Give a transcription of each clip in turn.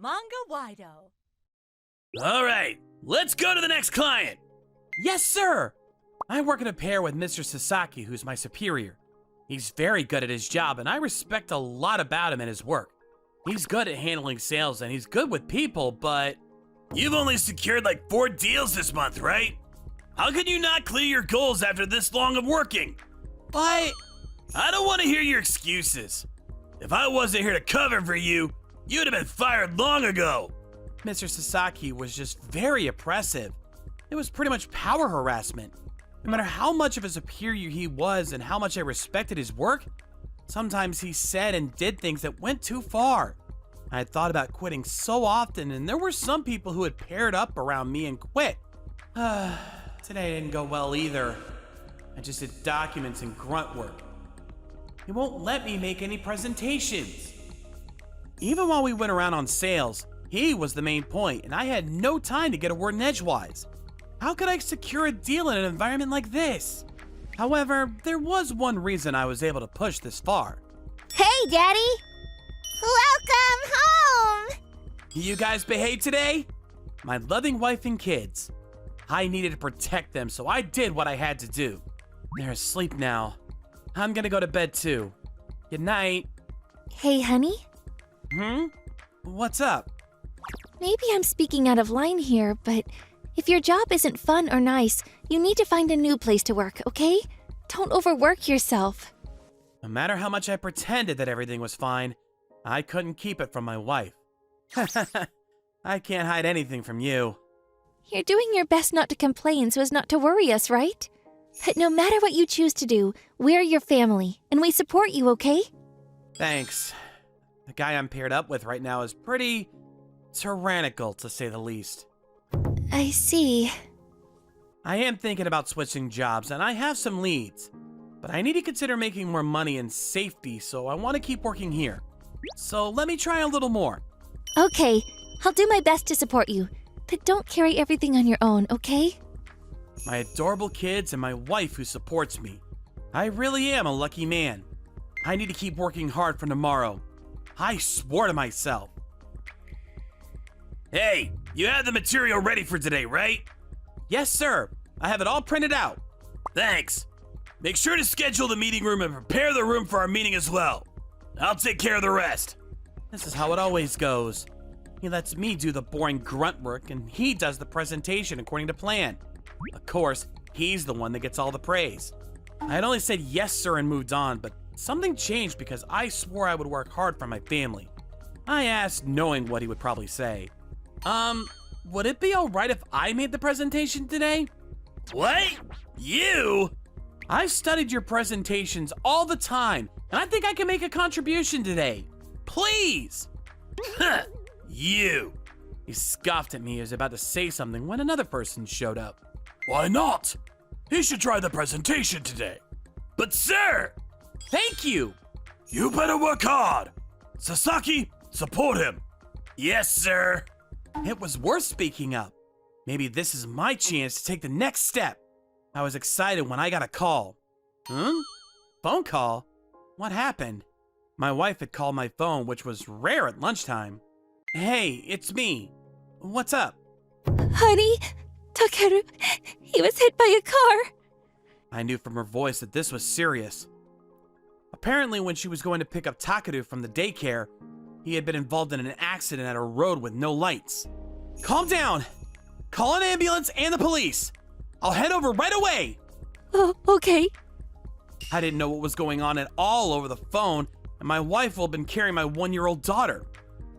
Manga-Waido. All right, let's go to the next client. Yes, sir. I work in a pair with Mr. Sasaki, who's my superior. He's very good at his job, and I respect a lot about him and his work. He's good at handling sales, and he's good with people, but... You've only secured like 4 deals this month, right? How can you not clear your goals after this long of working? But... I don't want to hear your excuses. If I wasn't here to cover for you, you'd have been fired long ago. Mr. Sasaki was just very oppressive. It was pretty much power harassment. No matter how much of a superior he was and how much I respected his work, sometimes he said and did things that went too far. I had thought about quitting so often, and there were some people who had paired up around me and quit. Today didn't go well either. I just did documents and grunt work. He won't let me make any presentations. Even while we went around on sales, he was the main point, and I had no time to get a word in edgewise. How could I secure a deal in an environment like this? However, there was one reason I was able to push this far. Hey, Daddy! Welcome home! You guys behave today? My loving wife and kids. I needed to protect them, so I did what I had to do. They're asleep now. I'm gonna go to bed too. Good night. Hey, honey? What's up? Maybe I'm speaking out of line here, but if your job isn't fun or nice, you need to find a new place to work, okay? Don't overwork yourself. No matter how much I pretended that everything was fine, I couldn't keep it from my wife. I can't hide anything from you. You're doing your best not to complain so as not to worry us, right? But no matter what you choose to do, we're your family, and we support you, okay? Thanks. The guy I'm paired up with right now is pretty tyrannical, to say the least. I see. I am thinking about switching jobs, and I have some leads. But I need to consider making more money and safety, so I want to keep working here. So let me try a little more. Okay, I'll do my best to support you, but don't carry everything on your own, okay? My adorable kids and my wife who supports me. I really am a lucky man. I need to keep working hard for tomorrow. I swore to myself. Hey, you have the material ready for today, right? Yes, sir. I have it all printed out. Thanks. Make sure to schedule the meeting room and prepare the room for our meeting as well. I'll take care of the rest. This is how it always goes. He lets me do the boring grunt work, and he does the presentation according to plan. Of course, he's the one that gets all the praise. I had only said yes, sir, and moved on, but something changed because I swore I would work hard for my family. I asked, knowing what he would probably say. Would it be alright if I made the presentation today? What? You? I've studied your presentations all the time, and I think I can make a contribution today. Please! Huh, you. He scoffed at me as he was about to say something when another person showed up. Why not? He should try the presentation today. But sir! Thank you! You better work hard. Sasaki, support him. Yes, sir. It was worth speaking up. Maybe this is my chance to take the next step. I was excited when I got a call. Phone call? What happened? My wife had called my phone, which was rare at lunchtime. Hey, it's me. What's up? Honey, Takeru, he was hit by a car. I knew from her voice that this was serious. Apparently, when she was going to pick up Takeru from the daycare, he had been involved in an accident at a road with no lights. Calm down! Call an ambulance and the police! I'll head over right away! Oh, okay. I didn't know what was going on at all over the phone, and my wife will have been carrying my 1-year-old daughter.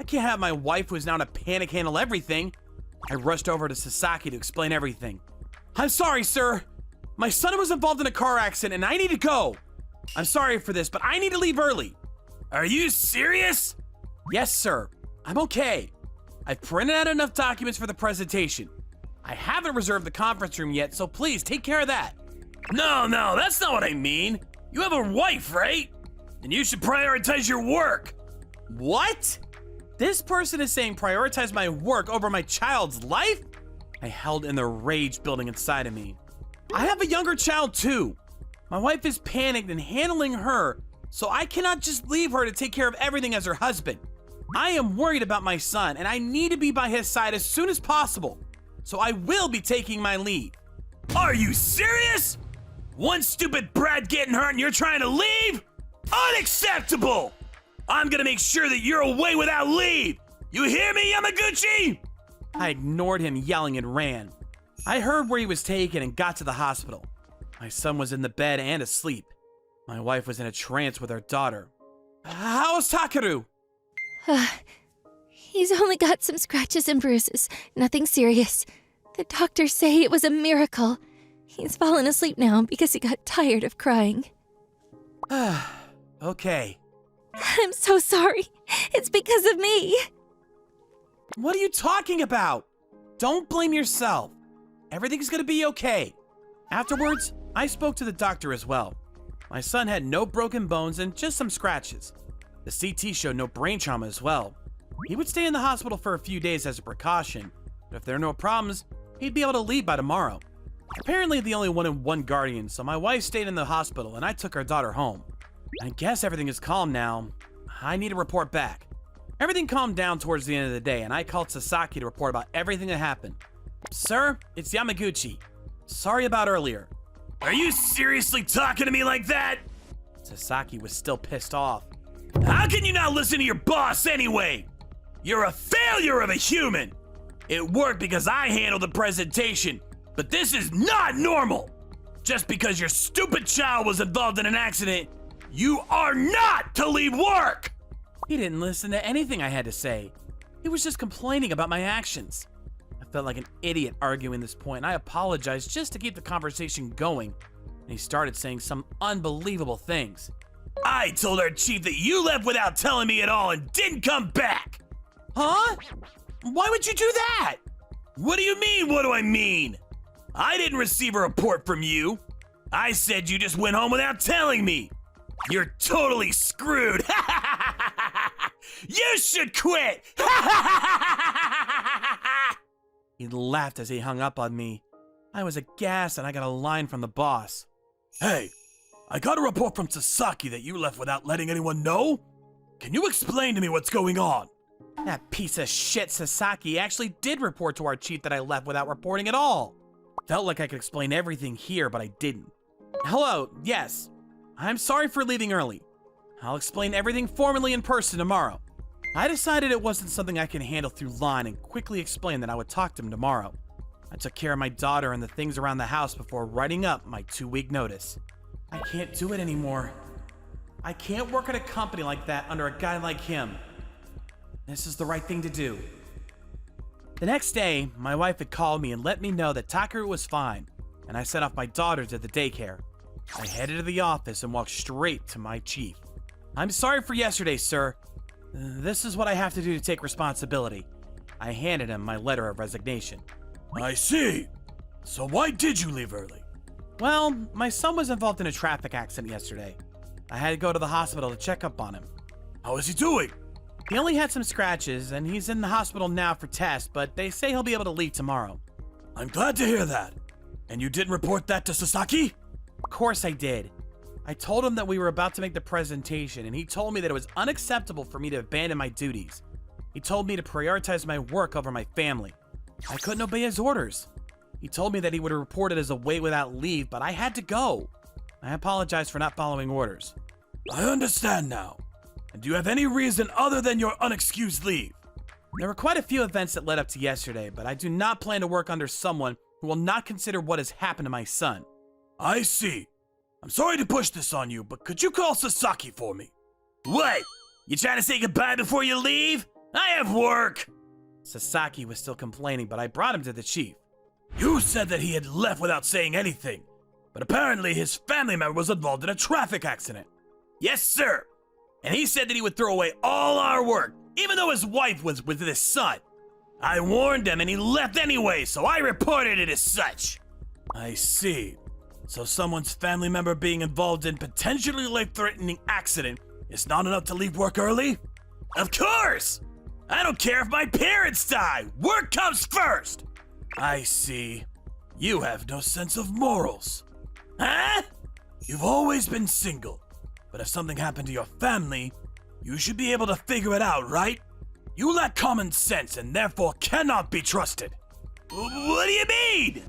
I can't have my wife, who is now in a panic, handle everything. I rushed over to Sasaki to explain everything. I'm sorry, sir. My son was involved in a car accident and I need to go. I'm sorry for this, but I need to leave early. Are you serious? Yes, sir. I'm okay. I've printed out enough documents for the presentation. I haven't reserved the conference room yet, so please take care of that. No, that's not what I mean. You have a wife, right? And you should prioritize your work. What? This person is saying prioritize my work over my child's life? I held in the rage building inside of me. I have a younger child too. My wife is panicked and handling her, so I cannot just leave her to take care of everything as her husband. I am worried about my son, and I need to be by his side as soon as possible. So I will be taking my leave. Are you serious? One stupid brat getting hurt and you're trying to leave? Unacceptable! I'm gonna make sure that you're away without leave. You hear me, Yamaguchi? I ignored him yelling and ran. I heard where he was taken and got to the hospital. My son was in the bed and asleep. My wife was in a trance with her daughter. How's Takeru? He's only got some scratches and bruises, nothing serious. The doctors say it was a miracle. He's fallen asleep now because he got tired of crying. Okay. I'm so sorry. It's because of me. What are you talking about? Don't blame yourself. Everything's gonna be okay. Afterwards, I spoke to the doctor as well. My son had no broken bones and just some scratches. The CT showed no brain trauma as well. He would stay in the hospital for a few days as a precaution, but if there are no problems, he'd be able to leave by tomorrow. Apparently the only one in one guardian, so my wife stayed in the hospital and I took our daughter home. I guess everything is calm now. I need to report back. Everything calmed down towards the end of the day and I called Sasaki to report about everything that happened. Sir, it's Yamaguchi. Sorry about earlier. Are you seriously talking to me like that? Sasaki was still pissed off. How can you not listen to your boss anyway? You're a failure of a human. It worked because I handled the presentation, but this is not normal. Just because your stupid child was involved in an accident, you are not to leave work. He didn't listen to anything I had to say. He was just complaining about my actions. I felt like an idiot arguing this point, and I apologized just to keep the conversation going. And he started saying some unbelievable things. I told our chief that you left without telling me at all and didn't come back. Huh? Why would you do that? What do you mean, what do I mean? I didn't receive a report from you. I said you just went home without telling me. You're totally screwed. You should quit. He laughed as he hung up on me. I was aghast and I got a line from the boss. Hey, I got a report from Sasaki that you left without letting anyone know. Can you explain to me what's going on? That piece of shit Sasaki actually did report to our chief that I left without reporting at all. Felt like I could explain everything here, but I didn't. Hello, yes. I'm sorry for leaving early. I'll explain everything formally in person tomorrow. I decided it wasn't something I can handle through line and quickly explained that I would talk to him tomorrow. I took care of my daughter and the things around the house before writing up my 2-week notice. I can't do it anymore. I can't work at a company like that under a guy like him. This is the right thing to do. The next day, my wife had called me and let me know that Takeru was fine, and I sent off my daughter to the daycare. I headed to the office and walked straight to my chief. I'm sorry for yesterday, sir. This is what I have to do to take responsibility. I handed him my letter of resignation. I see. So why did you leave early? Well, my son was involved in a traffic accident yesterday. I had to go to the hospital to check up on him. How is he doing? He only had some scratches, and he's in the hospital now for tests, but they say he'll be able to leave tomorrow. I'm glad to hear that. And you didn't report that to Sasaki? Of course I did. I told him that we were about to make the presentation, and he told me that it was unacceptable for me to abandon my duties. He told me to prioritize my work over my family. I couldn't obey his orders. He told me that he would report it as away without leave, but I had to go. I apologize for not following orders. I understand now. And do you have any reason other than your unexcused leave? There were quite a few events that led up to yesterday, but I do not plan to work under someone who will not consider what has happened to my son. I see. I'm sorry to push this on you, but could you call Sasaki for me? What? You trying to say goodbye before you leave? I have work! Sasaki was still complaining, but I brought him to the chief. You said that he had left without saying anything, but apparently his family member was involved in a traffic accident. Yes, sir. And he said that he would throw away all our work, even though his wife was with his son. I warned him and he left anyway, so I reported it as such. I see. So someone's family member being involved in potentially life-threatening accident is not enough to leave work early? Of course! I don't care if my parents die! Work comes first! I see. You have no sense of morals. Huh? You've always been single, but if something happened to your family, you should be able to figure it out, right? You lack common sense and therefore cannot be trusted. What do you mean?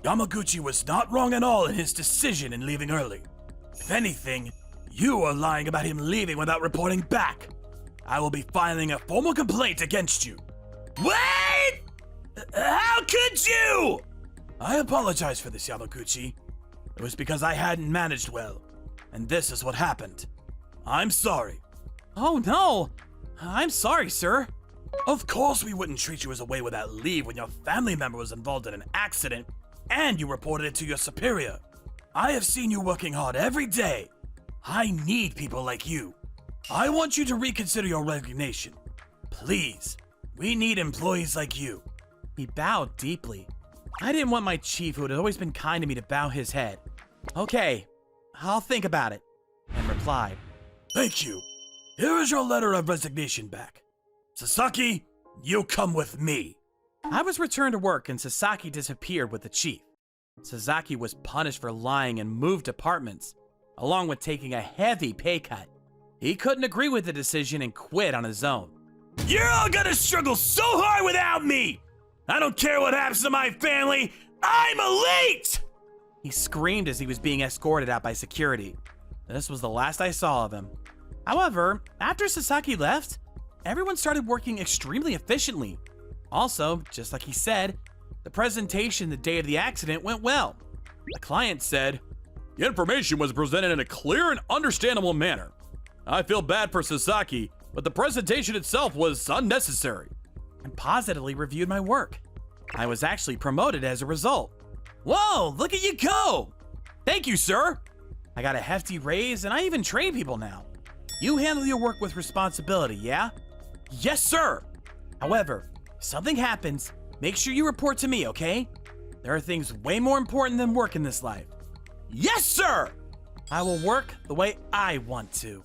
Yamaguchi was not wrong at all in his decision in leaving early. If anything, you are lying about him leaving without reporting back. I will be filing a formal complaint against you. Wait! How could you? I apologize for this, Yamaguchi. It was because I hadn't managed well, and this is what happened. I'm sorry. Oh no! I'm sorry, sir. Of course we wouldn't treat you as away without leave when your family member was involved in an accident and you reported it to your superior. I have seen you working hard every day. I need people like you. I want you to reconsider your resignation. Please, we need employees like you. He bowed deeply. I didn't want my chief, who had always been kind to me, to bow his head. Okay, I'll think about it, and replied. Thank you. Here is your letter of resignation back. Sasaki, you come with me. I was returned to work and Sasaki disappeared with the chief. Sasaki was punished for lying and moved departments, along with taking a heavy pay cut. He couldn't agree with the decision and quit on his own. You're all gonna struggle so hard without me! I don't care what happens to my family, I'm elite! He screamed as he was being escorted out by security. This was the last I saw of him. However, after Sasaki left, everyone started working extremely efficiently. Also, just like he said, the presentation the day of the accident went well. The client said, "The information was presented in a clear and understandable manner. I feel bad for Sasaki, but the presentation itself was unnecessary," and positively reviewed my work. I was actually promoted as a result. Whoa, look at you go! Thank you, sir! I got a hefty raise and I even train people now. You handle your work with responsibility, yeah? Yes, sir! However, if something happens, make sure you report to me, okay? There are things way more important than work in this life. Yes, sir! I will work the way I want to.